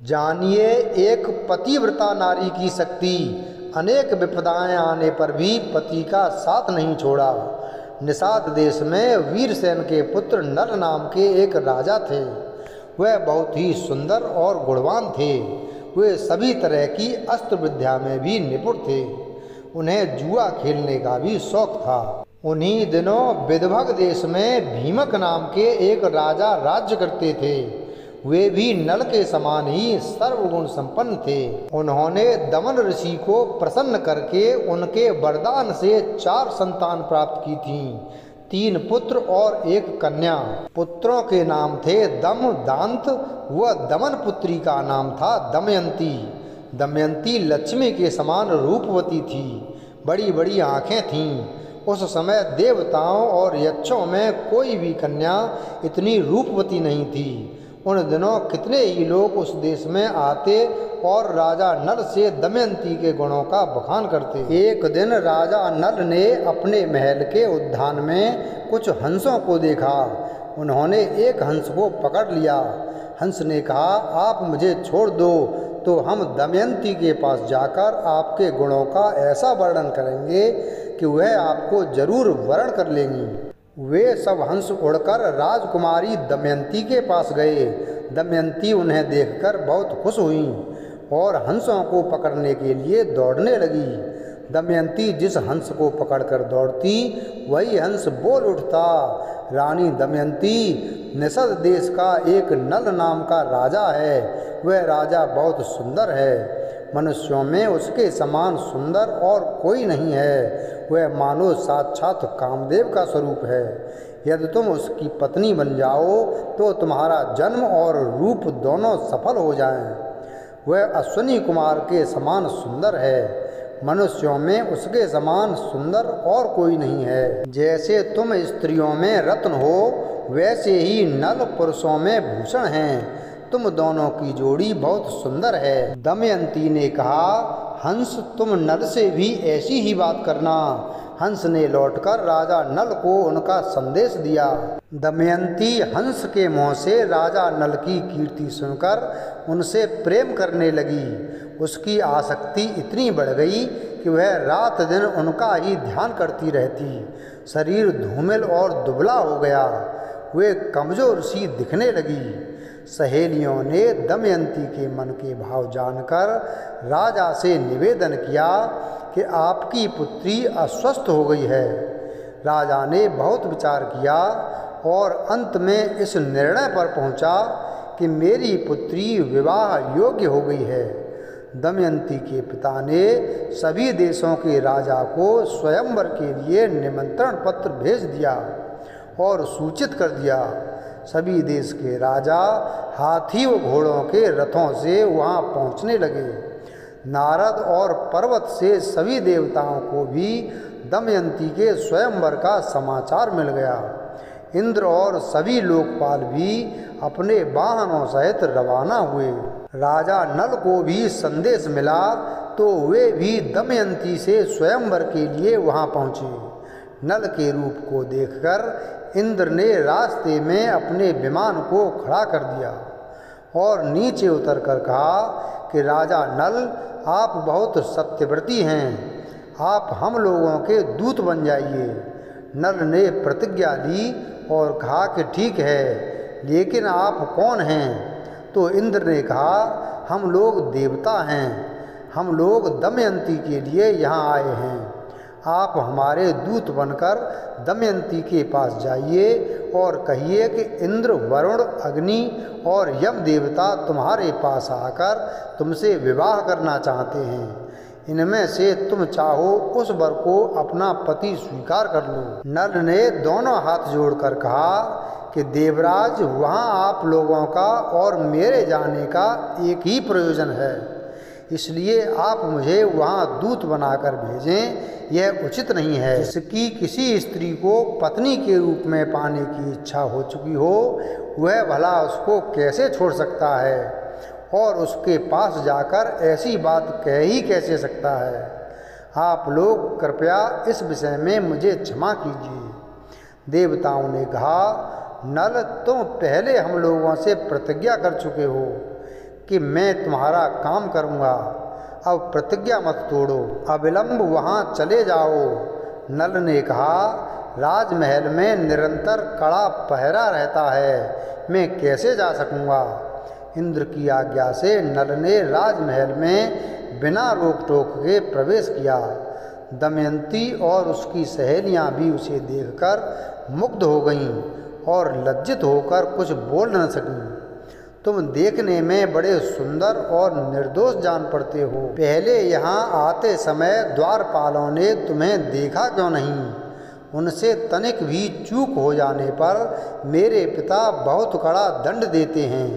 जानिए एक पतिव्रता नारी की शक्ति। अनेक विपदाएं आने पर भी पति का साथ नहीं छोड़ा। निषाद देश में वीरसेन के पुत्र नल नाम के एक राजा थे। वह बहुत ही सुंदर और गुणवान थे। वे सभी तरह की अस्त्र विद्या में भी निपुण थे। उन्हें जुआ खेलने का भी शौक था। उन्हीं दिनों विदर्भ देश में भीमक नाम के एक राजा राज्य करते थे। वे भी नल के समान ही सर्वगुण संपन्न थे। उन्होंने दमन ऋषि को प्रसन्न करके उनके वरदान से 4 संतान प्राप्त की थीं, 3 पुत्र और 1 कन्या। पुत्रों के नाम थे दम, दांत व दमन पुत्री का नाम था दमयंती। दमयंती लक्ष्मी के समान रूपवती थी, बड़ी बड़ी आँखें थीं। उस समय देवताओं और यक्षों में कोई भी कन्या इतनी रूपवती नहीं थी। उन दिनों कितने ही लोग उस देश में आते और राजा नल से दमयंती के गुणों का बखान करते। एक दिन राजा नल ने अपने महल के उद्यान में कुछ हंसों को देखा। उन्होंने एक हंस को पकड़ लिया। हंस ने कहा, आप मुझे छोड़ दो तो हम दमयंती के पास जाकर आपके गुणों का ऐसा वर्णन करेंगे कि वह आपको जरूर वरण कर लेंगी। वे सब हंस उड़कर राजकुमारी दमयंती के पास गए। दमयंती उन्हें देखकर बहुत खुश हुई और हंसों को पकड़ने के लिए दौड़ने लगी। दमयंती जिस हंस को पकड़कर दौड़ती वही हंस बोल उठता। रानी दमयंती, निषद देश का एक नल नाम का राजा है। वह राजा बहुत सुंदर है। मनुष्यों में उसके समान सुंदर और कोई नहीं है। वह मानो साक्षात कामदेव का स्वरूप है। यदि तुम उसकी पत्नी बन जाओ तो तुम्हारा जन्म और रूप दोनों सफल हो जाएं। वह अश्विनी कुमार के समान सुंदर है। मनुष्यों में उसके समान सुंदर और कोई नहीं है। जैसे तुम स्त्रियों में रत्न हो वैसे ही नल पुरुषों में भूषण हैं। तुम दोनों की जोड़ी बहुत सुंदर है। दमयंती ने कहा, हंस तुम नल से भी ऐसी ही बात करना। हंस ने लौटकर राजा नल को उनका संदेश दिया। दमयंती हंस के मुँह से राजा नल की कीर्ति सुनकर उनसे प्रेम करने लगी। उसकी आसक्ति इतनी बढ़ गई कि वह रात दिन उनका ही ध्यान करती रहती। शरीर धूमिल और दुबला हो गया। वे कमजोर सी दिखने लगी। सहेलियों ने दमयंती के मन के भाव जानकर राजा से निवेदन किया कि आपकी पुत्री अस्वस्थ हो गई है। राजा ने बहुत विचार किया और अंत में इस निर्णय पर पहुंचा कि मेरी पुत्री विवाह योग्य हो गई है। दमयंती के पिता ने सभी देशों के राजा को स्वयंवर के लिए निमंत्रण पत्र भेज दिया और सूचित कर दिया। सभी देश के राजा हाथी व घोड़ों के रथों से वहां पहुंचने लगे। नारद और पर्वत से सभी देवताओं को भी दमयंती के स्वयंवर का समाचार मिल गया। इंद्र और सभी लोकपाल भी अपने वाहनों सहित रवाना हुए। राजा नल को भी संदेश मिला तो वे भी दमयंती से स्वयंवर के लिए वहां पहुंचे। नल के रूप को देखकर इंद्र ने रास्ते में अपने विमान को खड़ा कर दिया और नीचे उतरकर कहा कि राजा नल, आप बहुत सत्यव्रती हैं। आप हम लोगों के दूत बन जाइए। नल ने प्रतिज्ञा ली और कहा कि ठीक है, लेकिन आप कौन हैं? तो इंद्र ने कहा, हम लोग देवता हैं। हम लोग दमयंती के लिए यहाँ आए हैं। आप हमारे दूत बनकर दमयंती के पास जाइए और कहिए कि इंद्र, वरुण, अग्नि और यम देवता तुम्हारे पास आकर तुमसे विवाह करना चाहते हैं। इनमें से तुम चाहो उस वर को अपना पति स्वीकार कर लो। नल ने दोनों हाथ जोड़कर कहा कि देवराज, वहाँ आप लोगों का और मेरे जाने का एक ही प्रयोजन है, इसलिए आप मुझे वहाँ दूत बनाकर भेजें। यह उचित नहीं है। जिसकी किसी स्त्री को पत्नी के रूप में पाने की इच्छा हो चुकी हो वह भला उसको कैसे छोड़ सकता है और उसके पास जाकर ऐसी बात कह ही कैसे सकता है। आप लोग कृपया इस विषय में मुझे क्षमा कीजिए। देवताओं ने कहा, नल, तुम पहले हम लोगों से प्रतिज्ञा कर चुके हो कि मैं तुम्हारा काम करूँगा। अब प्रतिज्ञा मत तोड़ो, अविलंब वहाँ चले जाओ। नल ने कहा, राजमहल में निरंतर कड़ा पहरा रहता है, मैं कैसे जा सकूँगा। इंद्र की आज्ञा से नल ने राजमहल में बिना रोक टोक के प्रवेश किया। दमयंती और उसकी सहेलियां भी उसे देखकर मुग्ध हो गईं और लज्जित होकर कुछ बोल न सकीं। तुम देखने में बड़े सुंदर और निर्दोष जान पड़ते हो। पहले यहाँ आते समय द्वारपालों ने तुम्हें देखा क्यों नहीं? उनसे तनिक भी चूक हो जाने पर मेरे पिता बहुत कड़ा दंड देते हैं।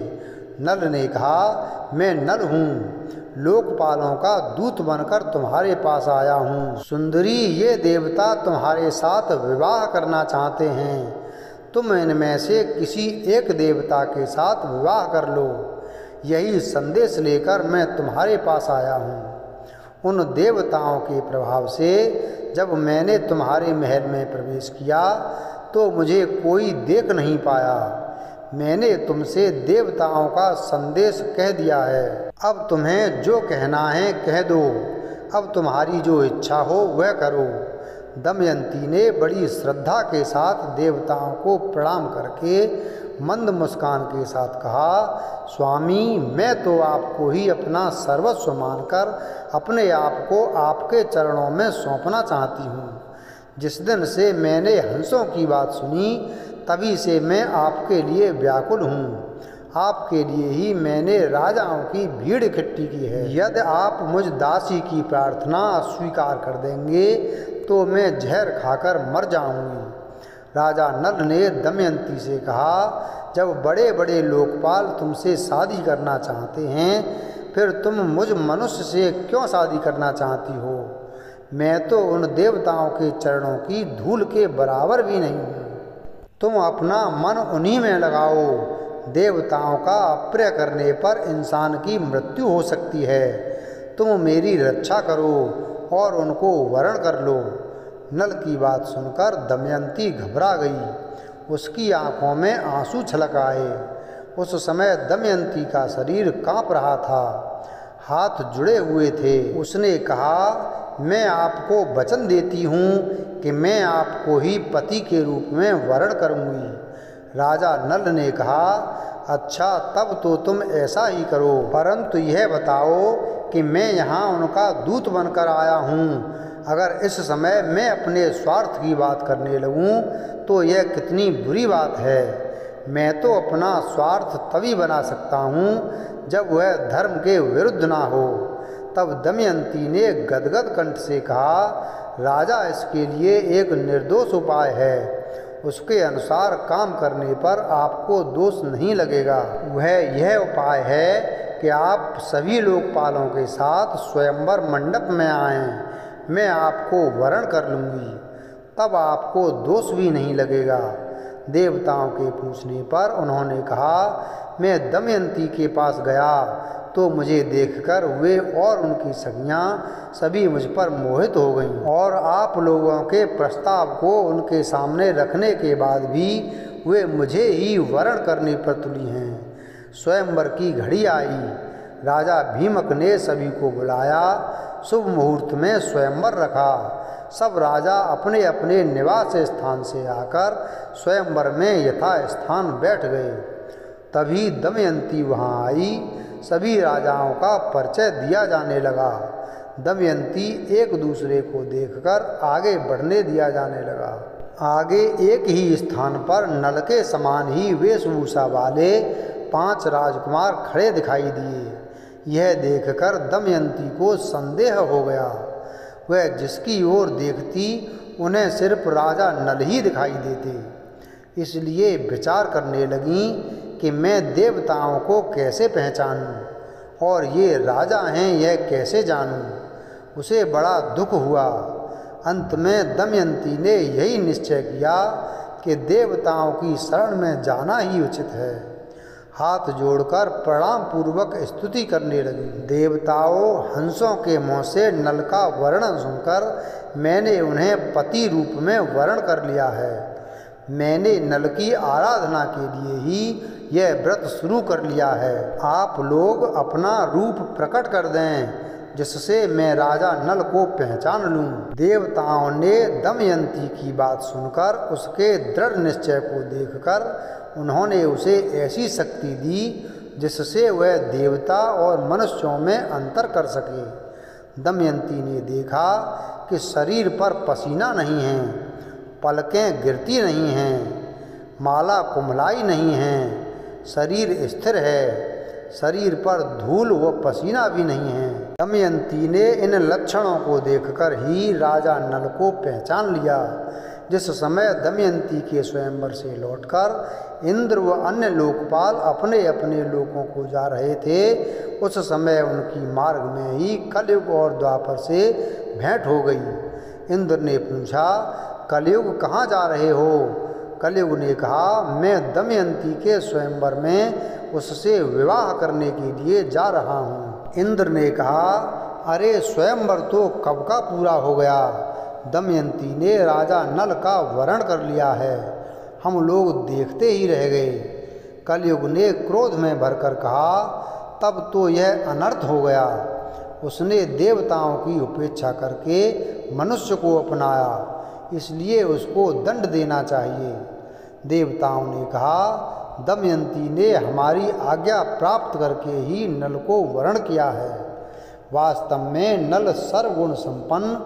नल ने कहा, मैं नल हूँ, लोकपालों का दूत बनकर तुम्हारे पास आया हूँ। सुंदरी, ये देवता तुम्हारे साथ विवाह करना चाहते हैं। तुम इनमें से किसी एक देवता के साथ विवाह कर लो, यही संदेश लेकर मैं तुम्हारे पास आया हूँ। उन देवताओं के प्रभाव से जब मैंने तुम्हारे महल में प्रवेश किया तो मुझे कोई देख नहीं पाया। मैंने तुमसे देवताओं का संदेश कह दिया है। अब तुम्हें जो कहना है कह दो। अब तुम्हारी जो इच्छा हो वह करो। दमयंती ने बड़ी श्रद्धा के साथ देवताओं को प्रणाम करके मंद मुस्कान के साथ कहा, स्वामी, मैं तो आपको ही अपना सर्वस्व मानकर अपने आप को आपके चरणों में सौंपना चाहती हूँ। जिस दिन से मैंने हंसों की बात सुनी तभी से मैं आपके लिए व्याकुल हूँ। आपके लिए ही मैंने राजाओं की भीड़ इकट्ठी की है। यदि आप मुझ दासी की प्रार्थना स्वीकार कर देंगे तो मैं जहर खाकर मर जाऊंगी। राजा नल ने दमयंती से कहा, जब बड़े बड़े लोकपाल तुमसे शादी करना चाहते हैं फिर तुम मुझ मनुष्य से क्यों शादी करना चाहती हो? मैं तो उन देवताओं के चरणों की धूल के बराबर भी नहीं हूँ। तुम अपना मन उन्हीं में लगाओ। देवताओं का अप्रिय करने पर इंसान की मृत्यु हो सकती है। तुम मेरी रक्षा करो और उनको वरण कर लो। नल की बात सुनकर दमयंती घबरा गई, उसकी आंखों में आंसू छलक आए। उस समय दमयंती का शरीर कांप रहा था, हाथ जुड़े हुए थे। उसने कहा, मैं आपको वचन देती हूँ कि मैं आपको ही पति के रूप में वरण करूँगी। राजा नल ने कहा, अच्छा, तब तो तुम ऐसा ही करो, परंतु यह बताओ कि मैं यहाँ उनका दूत बनकर आया हूँ। अगर इस समय मैं अपने स्वार्थ की बात करने लगूँ तो यह कितनी बुरी बात है। मैं तो अपना स्वार्थ तभी बना सकता हूँ जब वह धर्म के विरुद्ध ना हो। तब दमयंती ने गदगद कंठ से कहा, राजा, इसके लिए एक निर्दोष उपाय है। उसके अनुसार काम करने पर आपको दोष नहीं लगेगा। वह यह उपाय है कि आप सभी लोकपालों के साथ स्वयंवर मंडप में आएं। मैं आपको वरण कर लूँगी, तब आपको दोष भी नहीं लगेगा। देवताओं के पूछने पर उन्होंने कहा, मैं दमयंती के पास गया तो मुझे देखकर वे और उनकी सखियाँ सभी मुझ पर मोहित हो गईं और आप लोगों के प्रस्ताव को उनके सामने रखने के बाद भी वे मुझे ही वरण करने पर तुली हैं। स्वयंवर की घड़ी आई। राजा भीमक ने सभी को बुलाया। शुभ मुहूर्त में स्वयंवर रखा। सब राजा अपने अपने निवास स्थान से आकर स्वयंवर में यथास्थान बैठ गए। तभी दमयंती वहाँ आई। सभी राजाओं का परिचय दिया जाने लगा। दमयंती एक दूसरे को देखकर आगे बढ़ने दिया जाने लगा। आगे एक ही स्थान पर नल के समान ही वेशभूषा वाले 5 राजकुमार खड़े दिखाई दिए। यह देखकर दमयंती को संदेह हो गया। वह जिसकी ओर देखती उन्हें सिर्फ राजा नल ही दिखाई देते। इसलिए विचार करने लगीं कि मैं देवताओं को कैसे पहचानूं और ये राजा हैं यह कैसे जानूं। उसे बड़ा दुख हुआ। अंत में दमयंती ने यही निश्चय किया कि देवताओं की शरण में जाना ही उचित है। हाथ जोड़कर प्रणाम पूर्वक स्तुति करने लगी। देवताओं, हंसों के मुँह से नल का वर्णन सुनकर मैंने उन्हें पति रूप में वर्ण कर लिया है। मैंने नल की आराधना के लिए ही यह व्रत शुरू कर लिया है। आप लोग अपना रूप प्रकट कर दें जिससे मैं राजा नल को पहचान लूं। देवताओं ने दमयंती की बात सुनकर उसके दृढ़ निश्चय को देखकर उन्होंने उसे ऐसी शक्ति दी जिससे वह देवता और मनुष्यों में अंतर कर सके। दमयंती ने देखा कि शरीर पर पसीना नहीं है, पलकें गिरती नहीं हैं, माला कुम्हलाई नहीं है, शरीर स्थिर है, शरीर पर धूल व पसीना भी नहीं है। दमयंती ने इन लक्षणों को देखकर ही राजा नल को पहचान लिया। जिस समय दमयंती के स्वयंवर से लौटकर इंद्र व अन्य लोकपाल अपने अपने लोकों को जा रहे थे, उस समय उनकी मार्ग में ही कलयुग और द्वापर से भेंट हो गई। इंद्र ने पूछा, कलयुग कहाँ जा रहे हो? कलयुग ने कहा, मैं दमयंती के स्वयंवर में उससे विवाह करने के लिए जा रहा हूँ। इंद्र ने कहा, अरे स्वयंवर तो कब का पूरा हो गया। दमयंती ने राजा नल का वरण कर लिया है, हम लोग देखते ही रह गए। कलयुग ने क्रोध में भरकर कहा, तब तो यह अनर्थ हो गया। उसने देवताओं की उपेक्षा करके मनुष्य को अपनाया, इसलिए उसको दंड देना चाहिए। देवताओं ने कहा, दमयंती ने हमारी आज्ञा प्राप्त करके ही नल को वरण किया है। वास्तव में नल सर्वगुण संपन्न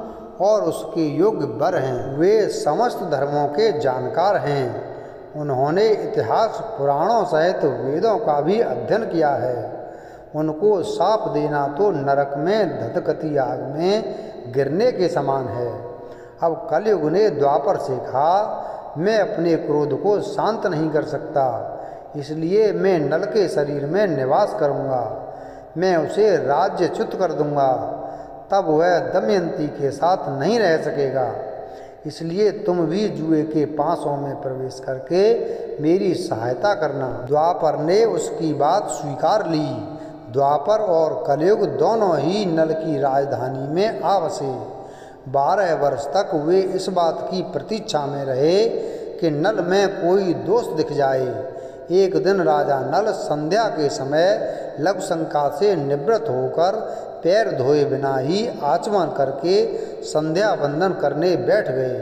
और उसके योग्य वर हैं। वे समस्त धर्मों के जानकार हैं। उन्होंने इतिहास पुराणों सहित वेदों का भी अध्ययन किया है। उनको शाप देना तो नरक में धधकती आग में गिरने के समान है। अब कलयुग ने द्वापर से कहा, मैं अपने क्रोध को शांत नहीं कर सकता, इसलिए मैं नल के शरीर में निवास करूँगा। मैं उसे राज्यच्युत कर दूँगा, तब वह दमयंती के साथ नहीं रह सकेगा। इसलिए तुम भी जुए के पासों में प्रवेश करके मेरी सहायता करना। द्वापर ने उसकी बात स्वीकार ली। द्वापर और कलयुग दोनों ही नल की राजधानी में आ बसे। 12 वर्ष तक वे इस बात की प्रतीक्षा में रहे कि नल में कोई दोष दिख जाए। एक दिन राजा नल संध्या के समय लघु शंका से निवृत्त होकर पैर धोए बिना ही आचमन करके संध्या वंदन करने बैठ गए।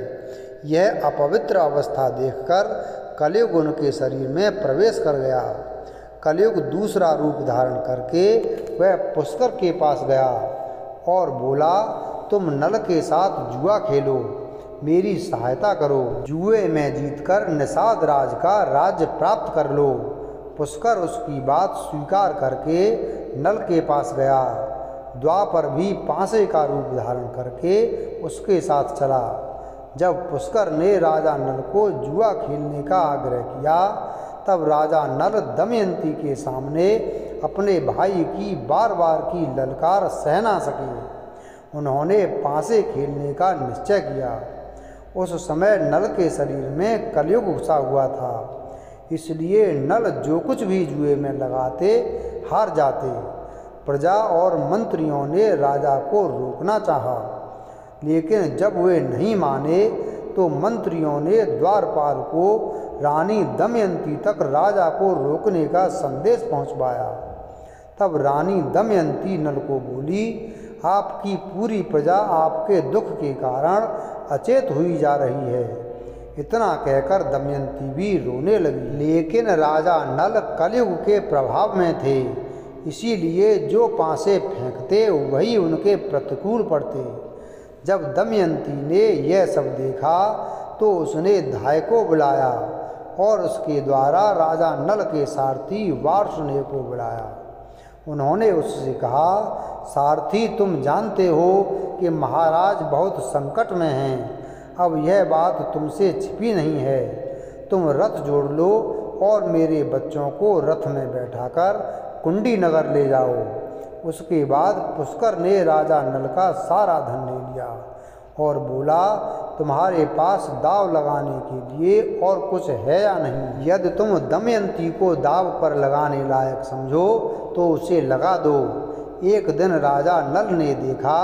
यह अपवित्र अवस्था देखकर कलयुग उनके शरीर में प्रवेश कर गया। कलयुग दूसरा रूप धारण करके वह पुष्कर के पास गया और बोला, तुम नल के साथ जुआ खेलो, मेरी सहायता करो। जुए में जीतकर निषाद राज का राज्य प्राप्त कर लो। पुष्कर उसकी बात स्वीकार करके नल के पास गया। द्वापर भी पासे का रूप धारण करके उसके साथ चला। जब पुष्कर ने राजा नल को जुआ खेलने का आग्रह किया, तब राजा नल दमयंती के सामने अपने भाई की बार बार की ललकार सह ना सके। उन्होंने पासे खेलने का निश्चय किया। उस समय नल के शरीर में कलयुग घुसा हुआ था, इसलिए नल जो कुछ भी जुए में लगाते हार जाते। प्रजा और मंत्रियों ने राजा को रोकना चाहा, लेकिन जब वे नहीं माने तो मंत्रियों ने द्वारपाल को रानी दमयंती तक राजा को रोकने का संदेश पहुंचवाया। तब रानी दमयंती नल को बोली, आपकी पूरी प्रजा आपके दुख के कारण अचेत हुई जा रही है। इतना कहकर दमयंती भी रोने लगी। लेकिन राजा नल कलयुग के प्रभाव में थे, इसीलिए जो पासे फेंकते वही उनके प्रतिकूल पड़ते। जब दमयंती ने यह सब देखा तो उसने धाय को बुलाया और उसके द्वारा राजा नल के सारथी वार्ष्णेय को बुलाया। उन्होंने उससे कहा, सारथी तुम जानते हो कि महाराज बहुत संकट में हैं। अब यह बात तुमसे छिपी नहीं है। तुम रथ जोड़ लो और मेरे बच्चों को रथ में बैठाकर कुंडी नगर ले जाओ। उसके बाद पुष्कर ने राजा नल का सारा धन ले लिया और बोला, तुम्हारे पास दाव लगाने के लिए और कुछ है या नहीं? यदि तुम दमयंती को दाव पर लगाने लायक समझो तो उसे लगा दो। एक दिन राजा नल ने देखा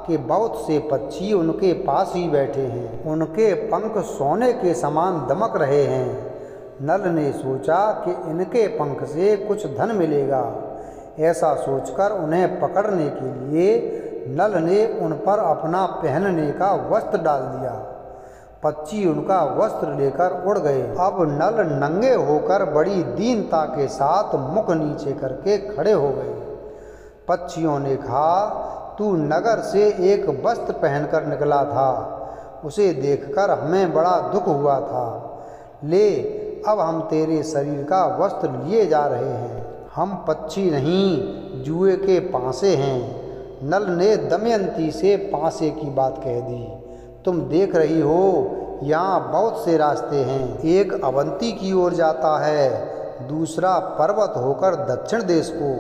कि बहुत से पक्षी उनके पास ही बैठे हैं। उनके पंख सोने के समान दमक रहे हैं। नल ने सोचा कि इनके पंख से कुछ धन मिलेगा। ऐसा सोचकर उन्हें पकड़ने के लिए नल ने उन पर अपना पहनने का वस्त्र डाल दिया। पक्षी उनका वस्त्र लेकर उड़ गए। अब नल नंगे होकर बड़ी दीनता के साथ मुख नीचे करके खड़े हो गए। पक्षियों ने कहा, तू नगर से एक वस्त्र पहनकर निकला था, उसे देखकर हमें बड़ा दुख हुआ था। ले, अब हम तेरे शरीर का वस्त्र लिए जा रहे हैं। हम पक्षी नहीं, जुए के पासे हैं। नल ने दमयंती से पासे की बात कह दी। तुम देख रही हो, यहाँ बहुत से रास्ते हैं। एक अवंती की ओर जाता है, दूसरा पर्वत होकर दक्षिण देश को।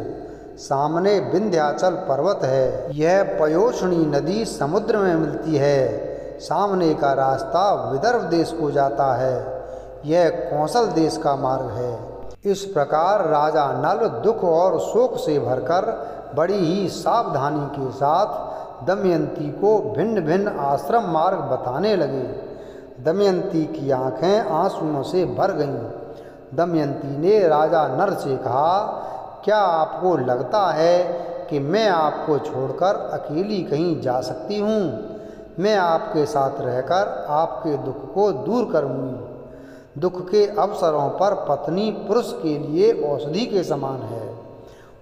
सामने विंध्याचल पर्वत है। यह पयोष्णी नदी समुद्र में मिलती है। सामने का रास्ता विदर्भ देश को जाता है। यह कौशल देश का मार्ग है। इस प्रकार राजा नल दुख और शोक से भरकर बड़ी ही सावधानी के साथ दमयंती को भिन्न भिन्न आश्रम मार्ग बताने लगे। दमयंती की आंखें आंसुओं से भर गईं। दमयंती ने राजा नल से कहा, क्या आपको लगता है कि मैं आपको छोड़कर अकेली कहीं जा सकती हूँ? मैं आपके साथ रहकर आपके दुख को दूर करूँगी। दुख के अवसरों पर पत्नी पुरुष के लिए औषधि के समान है।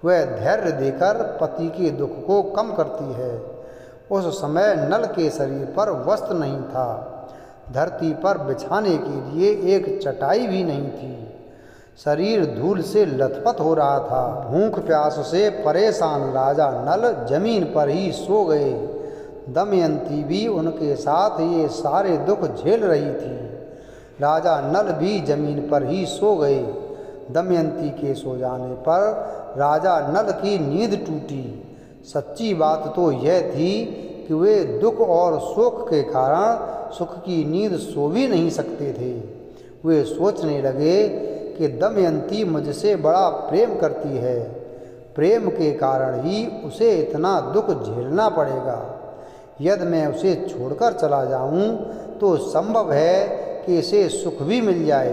वह धैर्य देकर पति के दुख को कम करती है। उस समय नल के शरीर पर वस्त्र नहीं था। धरती पर बिछाने के लिए एक चटाई भी नहीं थी। शरीर धूल से लथपथ हो रहा था। भूख प्यास से परेशान राजा नल जमीन पर ही सो गए। दमयंती भी उनके साथ ये सारे दुख झेल रही थी। राजा नल भी जमीन पर ही सो गए। दमयंती के सो जाने पर राजा नल की नींद टूटी। सच्ची बात तो यह थी कि वे दुख और शोक के कारण सुख की नींद सो भी नहीं सकते थे। वे सोचने लगे कि दमयंती मुझसे बड़ा प्रेम करती है। प्रेम के कारण ही उसे इतना दुख झेलना पड़ेगा। यदि मैं उसे छोड़कर चला जाऊं तो संभव है कि इसे सुख भी मिल जाए।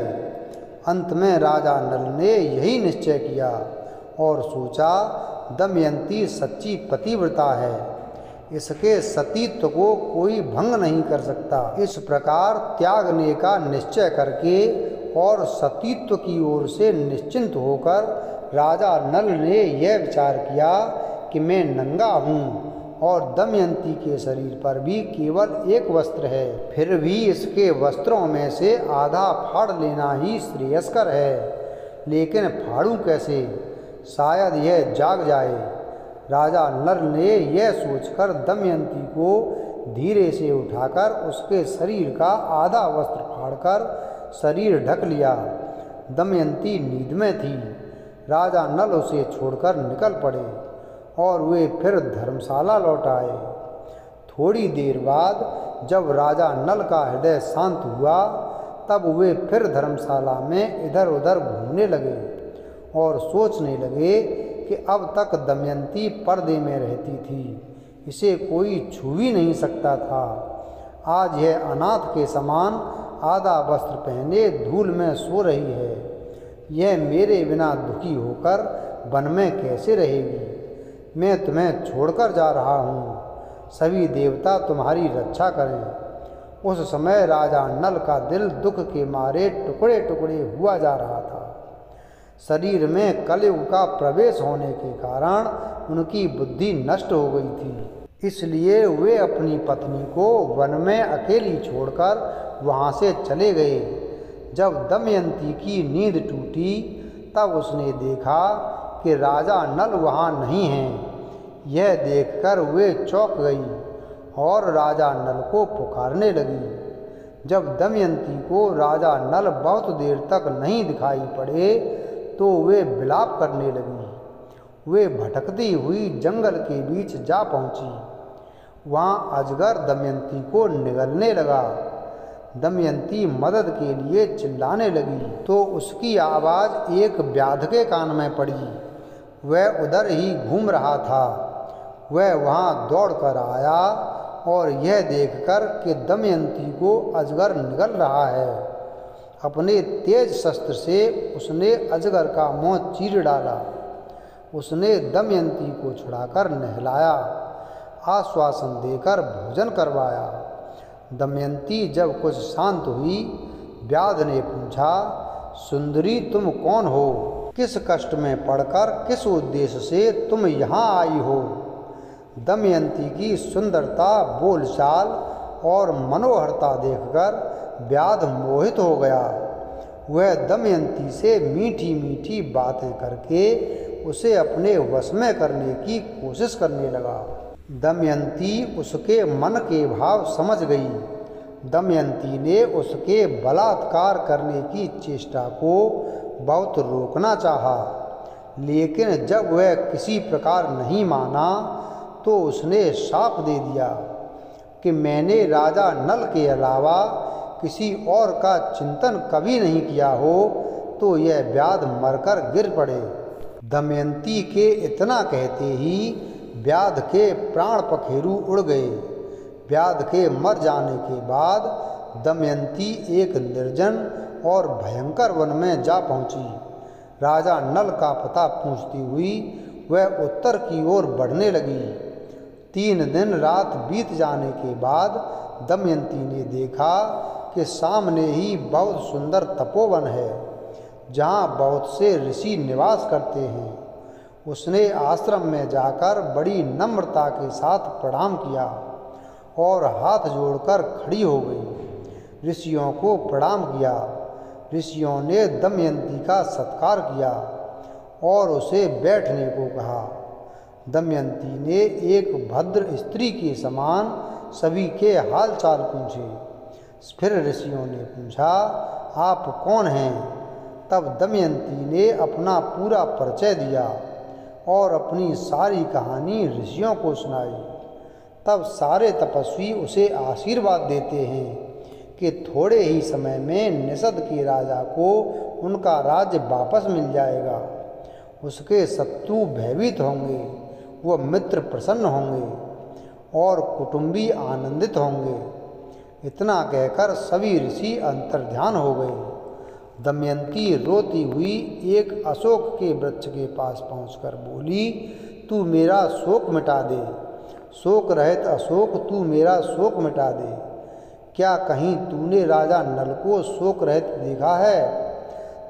अंत में राजा नल ने यही निश्चय किया और सोचा, दमयंती सच्ची पतिव्रता है, इसके सतीत्व को कोई भंग नहीं कर सकता। इस प्रकार त्यागने का निश्चय करके और सतीत्व की ओर से निश्चिंत होकर राजा नल ने यह विचार किया कि मैं नंगा हूँ और दमयंती के शरीर पर भी केवल एक वस्त्र है। फिर भी इसके वस्त्रों में से आधा फाड़ लेना ही श्रेयस्कर है। लेकिन फाड़ूं कैसे? शायद यह जाग जाए। राजा नल ने यह सोचकर दमयंती को धीरे से उठाकर उसके शरीर का आधा वस्त्र फाड़कर शरीर ढक लिया। दमयंती नींद में थी। राजा नल उसे छोड़कर निकल पड़े और वे फिर धर्मशाला लौट आए। थोड़ी देर बाद जब राजा नल का हृदय शांत हुआ तब वे फिर धर्मशाला में इधर उधर घूमने लगे और सोचने लगे कि अब तक दमयंती पर्दे में रहती थी, इसे कोई छू भी नहीं सकता था। आज यह अनाथ के समान आधा वस्त्र पहने धूल में सो रही है। यह मेरे बिना दुखी होकर वन में कैसे रहेगी? मैं तुम्हें छोड़कर जा रहा हूँ। सभी देवता तुम्हारी रक्षा करें। उस समय राजा नल का दिल दुख के मारे टुकड़े टुकड़े हुआ जा रहा था। शरीर में कलयुग का प्रवेश होने के कारण उनकी बुद्धि नष्ट हो गई थी। इसलिए वे अपनी पत्नी को वन में अकेली छोड़कर वहाँ से चले गए। जब दमयंती की नींद टूटी तब उसने देखा कि राजा नल वहाँ नहीं हैं। यह देखकर वे चौंक गई और राजा नल को पुकारने लगी। जब दमयंती को राजा नल बहुत देर तक नहीं दिखाई पड़े तो वे विलाप करने लगी। वे भटकती हुई जंगल के बीच जा पहुँची। वहाँ अजगर दमयंती को निगलने लगा। दमयंती मदद के लिए चिल्लाने लगी तो उसकी आवाज़ एक व्याध के कान में पड़ी। वह उधर ही घूम रहा था। वह वहाँ दौड़ कर आया और यह देखकर कि दमयंती को अजगर निगल रहा है, अपने तेज शस्त्र से उसने अजगर का मुंह चीर डाला। उसने दमयंती को छुड़ाकर नहलाया, आश्वासन देकर भोजन करवाया। दमयंती जब कुछ शांत हुई, व्याध ने पूछा, सुंदरी तुम कौन हो? किस कष्ट में पड़कर किस उद्देश्य से तुम यहाँ आई हो? दमयंती की सुंदरता, बोलचाल और मनोहरता देखकर व्याध मोहित हो गया। वह दमयंती से मीठी मीठी बातें करके उसे अपने वश में करने की कोशिश करने लगा। दमयंती उसके मन के भाव समझ गई। दमयंती ने उसके बलात्कार करने की चेष्टा को बहुत रोकना चाहा, लेकिन जब वह किसी प्रकार नहीं माना तो उसने शाप दे दिया कि मैंने राजा नल के अलावा किसी और का चिंतन कभी नहीं किया हो तो यह व्याध मरकर गिर पड़े। दमयंती के इतना कहते ही व्याध के प्राण पखेरु उड़ गए। व्याध के मर जाने के बाद दमयंती एक निर्जन और भयंकर वन में जा पहुंची। राजा नल का पता पूछती हुई वह उत्तर की ओर बढ़ने लगी। 3 दिन रात बीत जाने के बाद दमयंती ने देखा कि सामने ही बहुत सुंदर तपोवन है, जहाँ बहुत से ऋषि निवास करते हैं। उसने आश्रम में जाकर बड़ी नम्रता के साथ प्रणाम किया और हाथ जोड़कर खड़ी हो गई। ऋषियों को प्रणाम किया। ऋषियों ने दमयंती का सत्कार किया और उसे बैठने को कहा। दमयंती ने एक भद्र स्त्री के समान सभी के हाल चाल पूछे। फिर ऋषियों ने पूछा, आप कौन हैं? तब दमयंती ने अपना पूरा परिचय दिया और अपनी सारी कहानी ऋषियों को सुनाई। तब सारे तपस्वी उसे आशीर्वाद देते हैं कि थोड़े ही समय में निषद के राजा को उनका राज्य वापस मिल जाएगा। उसके शत्रु भयभीत होंगे, वह मित्र प्रसन्न होंगे और कुटुंबी आनंदित होंगे। इतना कहकर सभी ऋषि अंतर्ध्यान हो गए। दमयंती रोती हुई एक अशोक के वृक्ष के पास पहुंचकर बोली, तू मेरा शोक मिटा दे। शोक रहित अशोक, तू मेरा शोक मिटा दे। क्या कहीं तूने राजा नल को शोक रहित देखा है?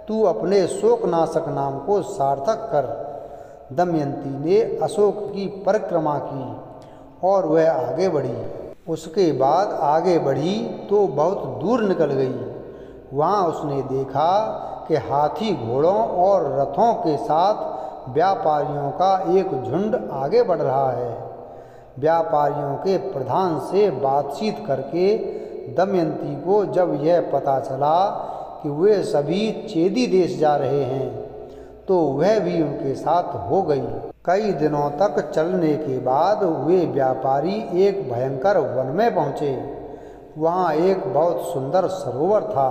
तू अपने शोकनाशक नाम को सार्थक कर। दमयंती ने अशोक की परिक्रमा की और वह आगे बढ़ी। उसके बाद आगे बढ़ी तो बहुत दूर निकल गई। वहाँ उसने देखा कि हाथी, घोड़ों और रथों के साथ व्यापारियों का एक झुंड आगे बढ़ रहा है। व्यापारियों के प्रधान से बातचीत करके दमयंती को जब यह पता चला कि वे सभी चेदी देश जा रहे हैं तो वह भी उनके साथ हो गई। कई दिनों तक चलने के बाद वे व्यापारी एक भयंकर वन में पहुँचे। वहाँ एक बहुत सुंदर सरोवर था।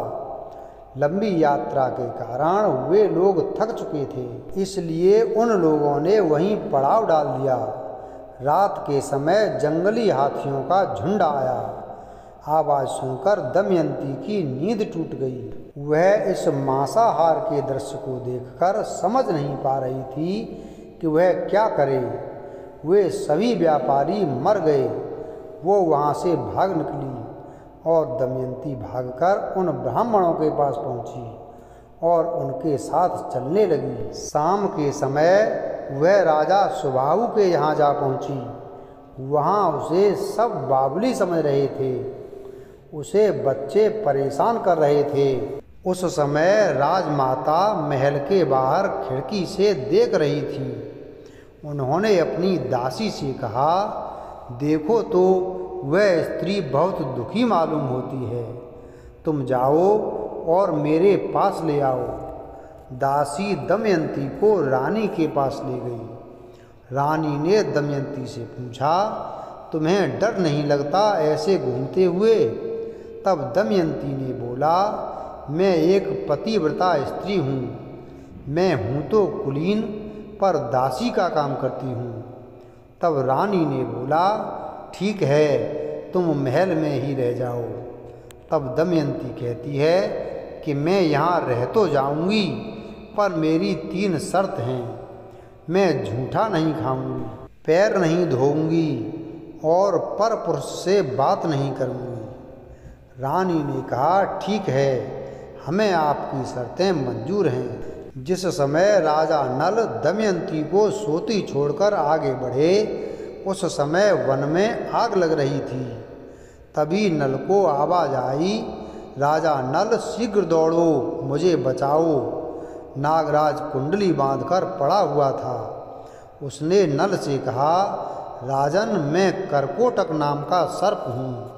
लंबी यात्रा के कारण वे लोग थक चुके थे, इसलिए उन लोगों ने वहीं पड़ाव डाल दिया। रात के समय जंगली हाथियों का झुंड आया। आवाज़ सुनकर दमयंती की नींद टूट गई। वह इस मांसाहार के दृश्य को देखकर समझ नहीं पा रही थी कि वह क्या करे। वे सभी व्यापारी मर गए। वो वहाँ से भाग निकली और दमयंती भागकर उन ब्राह्मणों के पास पहुँची और उनके साथ चलने लगी। शाम के समय वह राजा सुबाहु के यहाँ जा पहुँची। वहाँ उसे सब बावली समझ रहे थे। उसे बच्चे परेशान कर रहे थे। उस समय राजमाता महल के बाहर खिड़की से देख रही थी। उन्होंने अपनी दासी से कहा, देखो तो वह स्त्री बहुत दुखी मालूम होती है। तुम जाओ और मेरे पास ले आओ। दासी दमयंती को रानी के पास ले गई। रानी ने दमयंती से पूछा, तुम्हें डर नहीं लगता ऐसे घूमते हुए? तब दमयंती ने बोला, मैं एक पतिव्रता स्त्री हूँ। मैं हूँ तो कुलीन, पर दासी का काम करती हूँ। तब रानी ने बोला, ठीक है, तुम महल में ही रह जाओ। तब दमयंती कहती है, कि मैं यहाँ रह तो जाऊँगी, पर मेरी 3 शर्त हैं। मैं झूठा नहीं खाऊंगी, पैर नहीं धोऊंगी और परपुरुष से बात नहीं करूंगी। रानी ने कहा, ठीक है, हमें आपकी शर्तें मंजूर हैं। जिस समय राजा नल दमयंती को सोती छोड़कर आगे बढ़े, उस समय वन में आग लग रही थी। तभी नल को आवाज आई, राजा नल शीघ्र दौड़ो, मुझे बचाओ। नागराज कुंडली बांधकर पड़ा हुआ था। उसने नल से कहा, राजन, मैं करकोटक नाम का सर्प हूँ।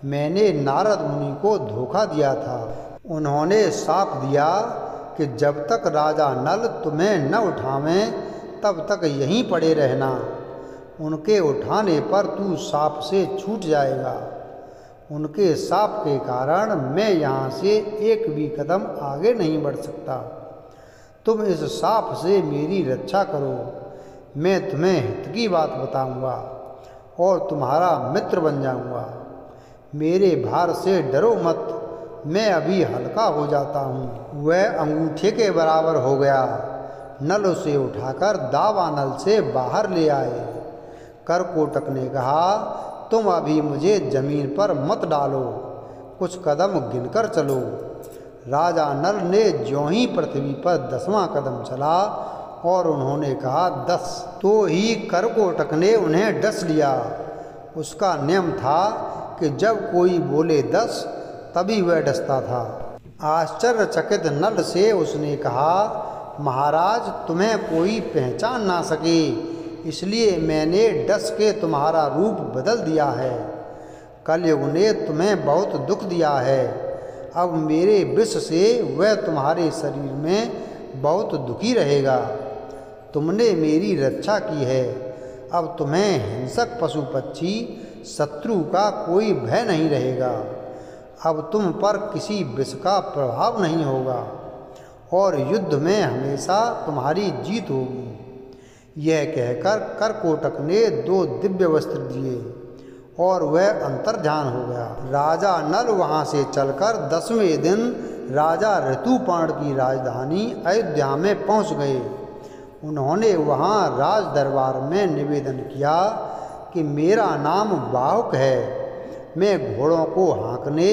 मैंने नारद मुनि को धोखा दिया था। उन्होंने शाप दिया कि जब तक राजा नल तुम्हें न उठावें तब तक यहीं पड़े रहना। उनके उठाने पर तू शाप से छूट जाएगा। उनके शाप के कारण मैं यहाँ से एक भी कदम आगे नहीं बढ़ सकता। तुम इस शाप से मेरी रक्षा करो। मैं तुम्हें हित की बात बताऊंगा और तुम्हारा मित्र बन जाऊंगा। मेरे भार से डरो मत, मैं अभी हल्का हो जाता हूँ। वह अंगूठे के बराबर हो गया। नल उसे उठाकर दावानल से बाहर ले आए। करकोटक ने कहा, तुम अभी मुझे जमीन पर मत डालो, कुछ कदम गिनकर चलो। राजा नल ने ज्यों ही पृथ्वी पर 10वां कदम चला और उन्होंने कहा 10, तो ही करकोटक ने उन्हें डस लिया। उसका नियम था कि जब कोई बोले 10 तभी वह डसता था। आश्चर्यचकित नल से उसने कहा, महाराज, तुम्हें कोई पहचान ना सके, इसलिए मैंने डस के तुम्हारा रूप बदल दिया है। कलयुग ने तुम्हें बहुत दुख दिया है। अब मेरे विष से वह तुम्हारे शरीर में बहुत दुखी रहेगा। तुमने मेरी रक्षा की है। अब तुम्हें हिंसक पशु पक्षी शत्रु का कोई भय नहीं रहेगा। अब तुम पर किसी विष का प्रभाव नहीं होगा और युद्ध में हमेशा तुम्हारी जीत होगी। यह कहकर करकोटक ने 2 दिव्य वस्त्र दिए और वह अंतर्ध्यान हो गया। राजा नल वहाँ से चलकर 10वें दिन राजा ऋतुपर्ण की राजधानी अयोध्या में पहुँच गए। उन्होंने वहाँ राज दरबार में निवेदन किया कि मेरा नाम बाहुक है। मैं घोड़ों को हाँकने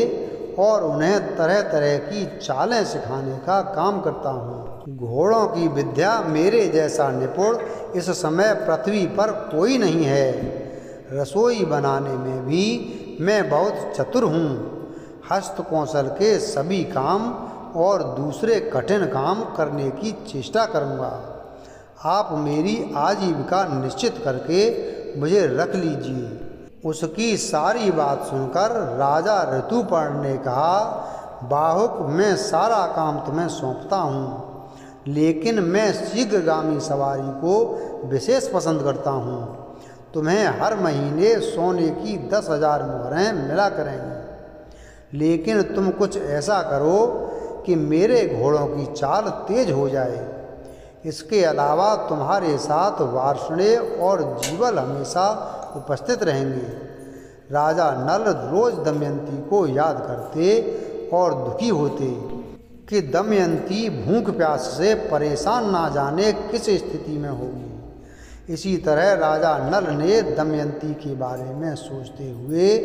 और उन्हें तरह तरह की चालें सिखाने का काम करता हूँ। घोड़ों की विद्या मेरे जैसा निपुण इस समय पृथ्वी पर कोई नहीं है। रसोई बनाने में भी मैं बहुत चतुर हूँ। हस्त कौशल के सभी काम और दूसरे कठिन काम करने की चेष्टा करूँगा। आप मेरी आजीविका निश्चित करके मुझे रख लीजिए। उसकी सारी बात सुनकर राजा ऋतुपर्ण ने कहा, बाहुक, मैं सारा काम तुम्हें सौंपता हूँ, लेकिन मैं शीघ्रगामी सवारी को विशेष पसंद करता हूँ। तुम्हें हर महीने सोने की 10,000 मोहरें मिला करेंगी, लेकिन तुम कुछ ऐसा करो कि मेरे घोड़ों की चाल तेज हो जाए। इसके अलावा तुम्हारे साथ वार्ष्णेय और जीवल हमेशा उपस्थित रहेंगे। राजा नल रोज दमयंती को याद करते और दुखी होते कि दमयंती भूख प्यास से परेशान ना जाने किस स्थिति में होगी। इसी तरह राजा नल ने दमयंती के बारे में सोचते हुए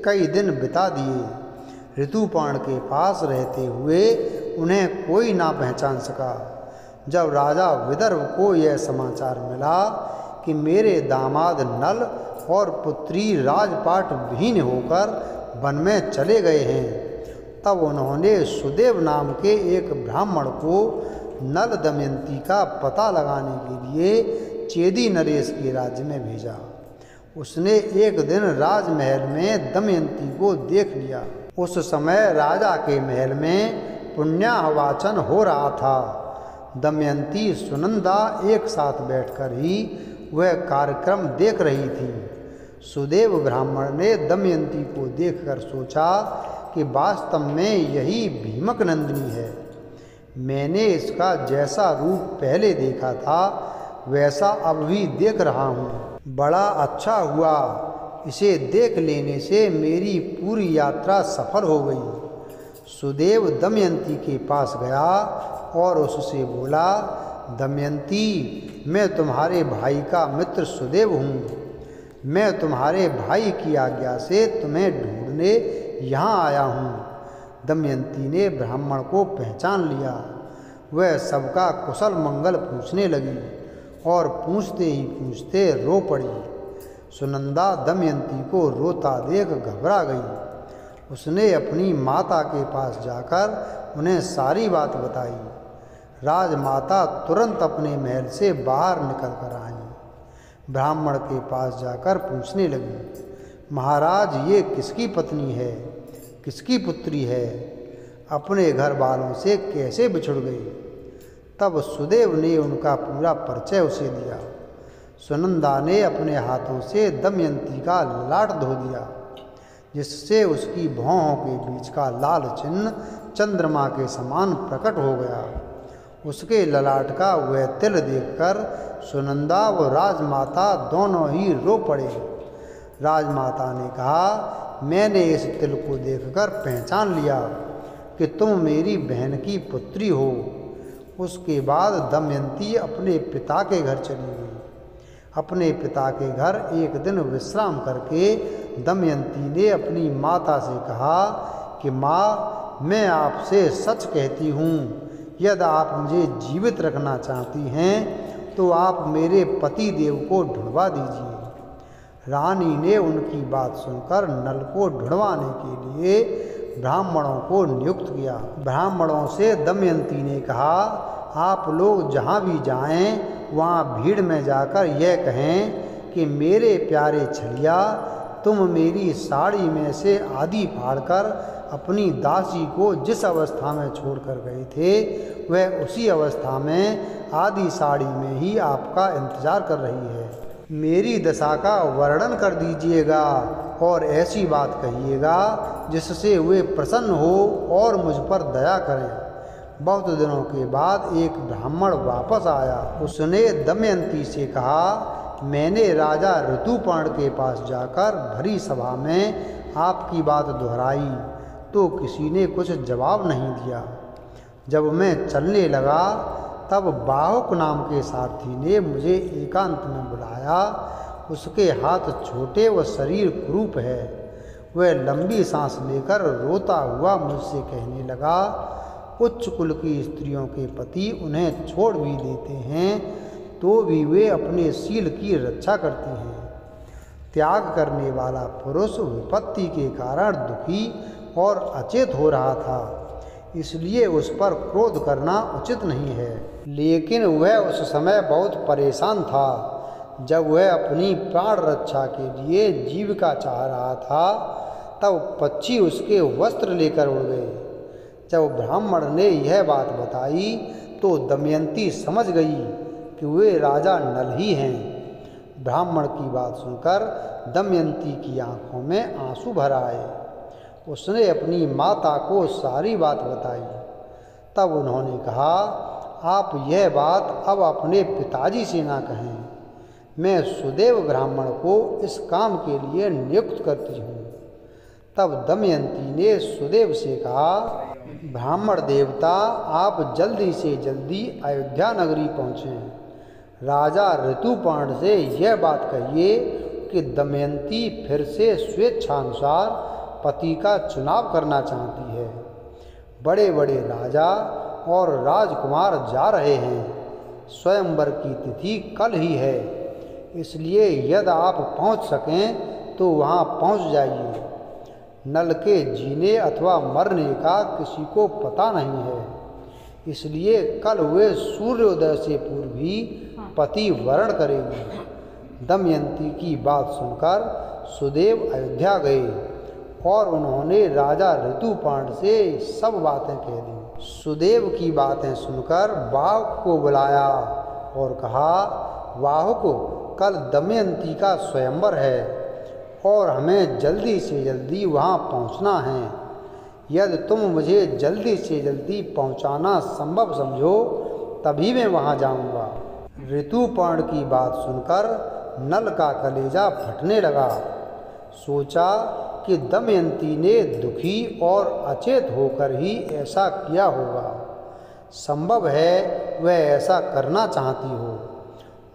कई दिन बिता दिए। ऋतुपर्ण के पास रहते हुए उन्हें कोई ना पहचान सका। जब राजा विदर्भ को यह समाचार मिला कि मेरे दामाद नल और पुत्री राजपाट विहीन होकर वन में चले गए हैं, तब उन्होंने सुदेव नाम के एक ब्राह्मण को नल दमयंती का पता लगाने के लिए चेदी नरेश के राज्य में भेजा। उसने एक दिन राजमहल में दमयंती को देख लिया। उस समय राजा के महल में पुण्याहवाचन हो रहा था। दमयंती सुनंदा एक साथ बैठकर ही वह कार्यक्रम देख रही थी। सुदेव ब्राह्मण ने दमयंती को देखकर सोचा कि वास्तव में यही भीमक नंदिनी है। मैंने इसका जैसा रूप पहले देखा था वैसा अब भी देख रहा हूँ। बड़ा अच्छा हुआ, इसे देख लेने से मेरी पूरी यात्रा सफल हो गई। सुदेव दमयंती के पास गया और उससे बोला, दमयंती, मैं तुम्हारे भाई का मित्र सुदेव हूँ। मैं तुम्हारे भाई की आज्ञा से तुम्हें ढूंढने यहाँ आया हूँ। दमयंती ने ब्राह्मण को पहचान लिया। वह सबका कुशल मंगल पूछने लगी और पूछते ही पूछते रो पड़ी। सुनंदा दमयंती को रोता देख घबरा गई। उसने अपनी माता के पास जाकर उन्हें सारी बात बताई। राजमाता तुरंत अपने महल से बाहर निकल कर आई। ब्राह्मण के पास जाकर पूछने लगी, महाराज, ये किसकी पत्नी है, किसकी पुत्री है, अपने घर वालों से कैसे बिछुड़ गई? तब सुदेव ने उनका पूरा परिचय उसे दिया। सुनंदा ने अपने हाथों से दमयंती का ललाट धो दिया, जिससे उसकी भौहों के बीच का लाल चिन्ह चंद्रमा के समान प्रकट हो गया। उसके ललाट का वह तिल देखकर सुनंदा व राजमाता दोनों ही रो पड़े। राजमाता ने कहा, मैंने इस तिल को देखकर पहचान लिया कि तुम मेरी बहन की पुत्री हो। उसके बाद दमयंती अपने पिता के घर चली गई। अपने पिता के घर एक दिन विश्राम करके दमयंती ने अपनी माता से कहा कि माँ, मैं आपसे सच कहती हूँ, यदि आप मुझे जीवित रखना चाहती हैं तो आप मेरे पति देव को ढूंढवा दीजिए। रानी ने उनकी बात सुनकर नल को ढूंढवाने के लिए ब्राह्मणों को नियुक्त किया। ब्राह्मणों से दमयंती ने कहा, आप लोग जहाँ भी जाएं वहाँ भीड़ में जाकर यह कहें कि मेरे प्यारे छलिया, तुम मेरी साड़ी में से आधी फाड़कर अपनी दासी को जिस अवस्था में छोड़कर गए थे वह उसी अवस्था में आधी साड़ी में ही आपका इंतजार कर रही है। मेरी दशा का वर्णन कर दीजिएगा और ऐसी बात कहिएगा जिससे वे प्रसन्न हो और मुझ पर दया करें। बहुत दिनों के बाद एक ब्राह्मण वापस आया। उसने दमयंती से कहा, मैंने राजा ऋतुपर्ण के पास जाकर भरी सभा में आपकी बात दोहराई तो किसी ने कुछ जवाब नहीं दिया। जब मैं चलने लगा तब बाहुक नाम के सारथी ने मुझे एकांत में बुलाया। उसके हाथ छोटे व शरीर कुरूप है। वह लंबी सांस लेकर रोता हुआ मुझसे कहने लगा, उच्च कुल की स्त्रियों के पति उन्हें छोड़ भी देते हैं तो भी वे अपने शील की रक्षा करती हैं। त्याग करने वाला पुरुष विपत्ति के कारण दुखी और अचेत हो रहा था, इसलिए उस पर क्रोध करना उचित नहीं है। लेकिन वह उस समय बहुत परेशान था। जब वह अपनी प्राण रक्षा के लिए जीविका चाह रहा था तब पक्षी उसके वस्त्र लेकर उड़ गए। जब ब्राह्मण ने यह बात बताई तो दमयंती समझ गई कि वे राजा नल ही हैं। ब्राह्मण की बात सुनकर दमयंती की आंखों में आंसू भर आए। उसने अपनी माता को सारी बात बताई। तब उन्होंने कहा, आप यह बात अब अपने पिताजी से ना कहें। मैं सुदेव ब्राह्मण को इस काम के लिए नियुक्त करती हूँ। तब दमयंती ने सुदेव से कहा, ब्राह्मण देवता, आप जल्दी से जल्दी अयोध्या नगरी पहुँचें। राजा ऋतुपर्ण से यह बात कहिए कि दमयंती फिर से स्वेच्छानुसार पति का चुनाव करना चाहती है। बड़े बड़े राजा और राजकुमार जा रहे हैं। स्वयंवर की तिथि कल ही है, इसलिए यदि आप पहुंच सकें तो वहां पहुंच जाइए। नल के जीने अथवा मरने का किसी को पता नहीं है, इसलिए कल वे सूर्योदय से पूर्व ही पति वरण करेंगे। दमयंती की बात सुनकर सुदेव अयोध्या गए और उन्होंने राजा ऋतुपर्ण से सब बातें कह दी। सुदेव की बातें सुनकर बाहुक को बुलाया और कहा, बाहुक, कल दमयंती का स्वयंवर है और हमें जल्दी से जल्दी वहाँ पहुँचना है। यदि तुम मुझे जल्दी से जल्दी पहुँचाना संभव समझो तभी मैं वहाँ जाऊँगा। ऋतुपर्ण की बात सुनकर नल का कलेजा फटने लगा। सोचा कि दमयंती ने दुखी और अचेत होकर ही ऐसा किया होगा। संभव है वह ऐसा करना चाहती हो।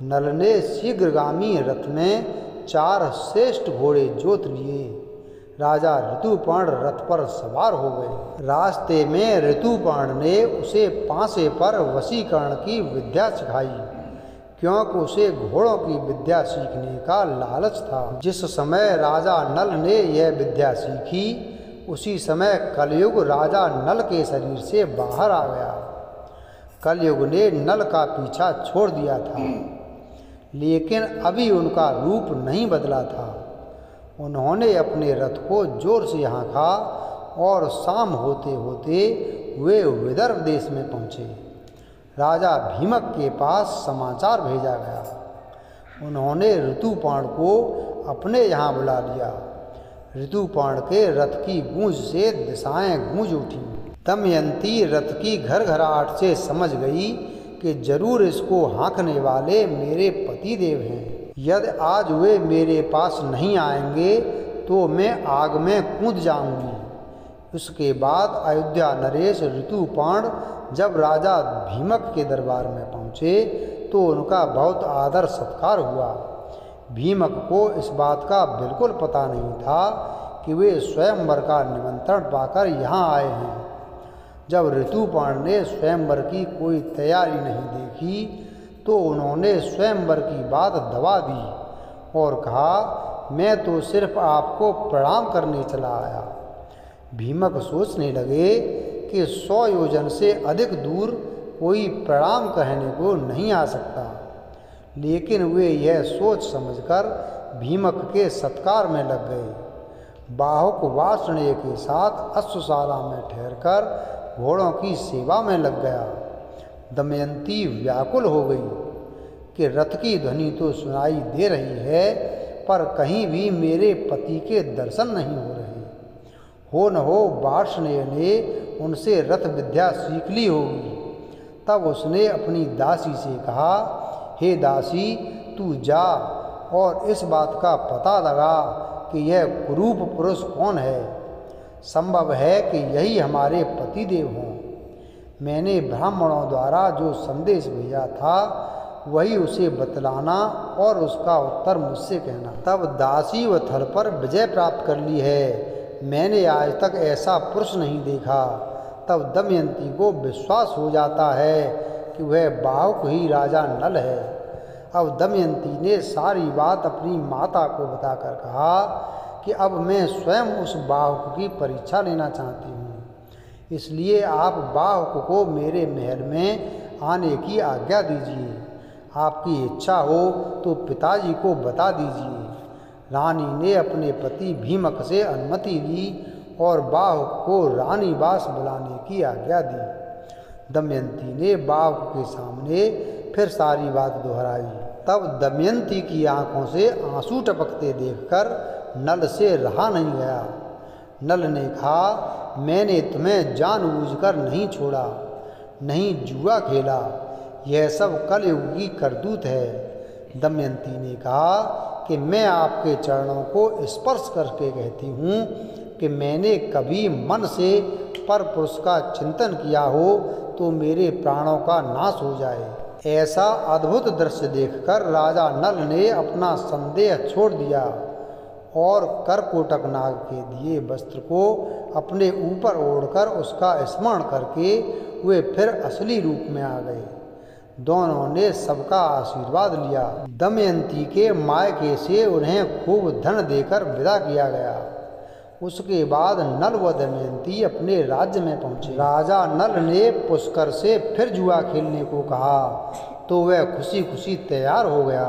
नल ने शीघ्रगामी रथ में 4 श्रेष्ठ घोड़े जोत लिए। राजा ऋतुपर्ण रथ पर सवार हो गए। रास्ते में ऋतुपर्ण ने उसे पांसे पर वशीकरण की विद्या सिखाई, क्योंकि उसे घोड़ों की विद्या सीखने का लालच था। जिस समय राजा नल ने यह विद्या सीखी, उसी समय कलयुग राजा नल के शरीर से बाहर आ गया। कलयुग ने नल का पीछा छोड़ दिया था, लेकिन अभी उनका रूप नहीं बदला था। उन्होंने अपने रथ को जोर से हाँका और शाम होते होते वे विदर्भ देश में पहुँचे। राजा भीमक के पास समाचार भेजा गया। उन्होंने ऋतुपर्ण को अपने यहाँ बुला लिया। ऋतुपर्ण के रथ की गूंज से दिशाएं गूंज उठीं। दमयंती रथ की घरघराहट से समझ गई कि जरूर इसको हाँकने वाले मेरे पतिदेव हैं। यदि आज वे मेरे पास नहीं आएंगे तो मैं आग में कूद जाऊंगी। उसके बाद अयोध्या नरेश ऋतुपर्ण जब राजा भीमक के दरबार में पहुँचे तो उनका बहुत आदर सत्कार हुआ। भीमक को इस बात का बिल्कुल पता नहीं था कि वे स्वयंवर का निमंत्रण पाकर यहाँ आए हैं। जब ऋतुपर्ण ने स्वयंवर की कोई तैयारी नहीं देखी तो उन्होंने स्वयंवर की बात दबा दी और कहा, मैं तो सिर्फ आपको प्रणाम करने चला आया। भीमक सोचने लगे कि 100 योजन से अधिक दूर कोई प्रणाम कहने को नहीं आ सकता, लेकिन वे यह सोच समझकर भीमक के सत्कार में लग गए। बाहुक वार्ष्णेय के साथ अश्वशाला में ठहरकर घोड़ों की सेवा में लग गया। दमयंती व्याकुल हो गई कि रथ की ध्वनि तो सुनाई दे रही है, पर कहीं भी मेरे पति के दर्शन नहीं हो रहे। हो न हो वार्ष्णेय ने उनसे रथ विद्या सीख ली होगी। तब उसने अपनी दासी से कहा, हे दासी, तू जा और इस बात का पता लगा कि यह कुरूप पुरुष कौन है। संभव है कि यही हमारे पतिदेव हों। मैंने ब्राह्मणों द्वारा जो संदेश भेजा था वही उसे बतलाना और उसका उत्तर मुझसे कहना। तब दासी व थल पर विजय प्राप्त कर ली है। मैंने आज तक ऐसा पुरुष नहीं देखा। तब दमयंती को विश्वास हो जाता है कि वह बाहुक ही राजा नल है। अब दमयंती ने सारी बात अपनी माता को बताकर कहा कि अब मैं स्वयं उस बाहुक की परीक्षा लेना चाहती हूँ, इसलिए आप बाहुक को मेरे महल में आने की आज्ञा दीजिए। आपकी इच्छा हो तो पिताजी को बता दीजिए। रानी ने अपने पति भीमक से अनुमति ली और बाहुक को रानीवास बुलाने की आज्ञा दी। दमयंती ने बाहुक के सामने फिर सारी बात दोहराई। तब दमयंती की आंखों से आंसू टपकते देखकर नल से रहा नहीं गया। नल ने कहा, मैंने तुम्हें जानबूझकर नहीं छोड़ा, नहीं जुआ खेला, यह सब कलयुग की करतूत है। दमयंती ने कहा कि मैं आपके चरणों को स्पर्श करके कहती हूँ कि मैंने कभी मन से पर पुरुष का चिंतन किया हो तो मेरे प्राणों का नाश हो जाए। ऐसा अद्भुत दृश्य देखकर राजा नल ने अपना संदेह छोड़ दिया और करकोटक नाग के दिए वस्त्र को अपने ऊपर ओढ़कर उसका स्मरण करके वे फिर असली रूप में आ गए। दोनों ने सबका आशीर्वाद लिया। दमयंती के मायके से उन्हें खूब धन देकर विदा किया गया। उसके बाद नल व दमयंती अपने राज्य में पहुँचे। राजा नल ने पुष्कर से फिर जुआ खेलने को कहा तो वह खुशी खुशी तैयार हो गया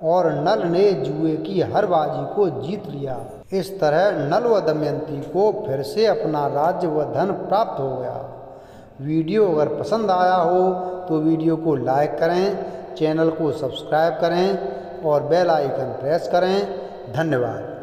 और नल ने जुए की हर बाजी को जीत लिया। इस तरह नल व दमयंती को फिर से अपना राज्य व धन प्राप्त हो गया। वीडियो अगर पसंद आया हो तो वीडियो को लाइक करें, चैनल को सब्सक्राइब करें और बेल आइकन प्रेस करें। धन्यवाद।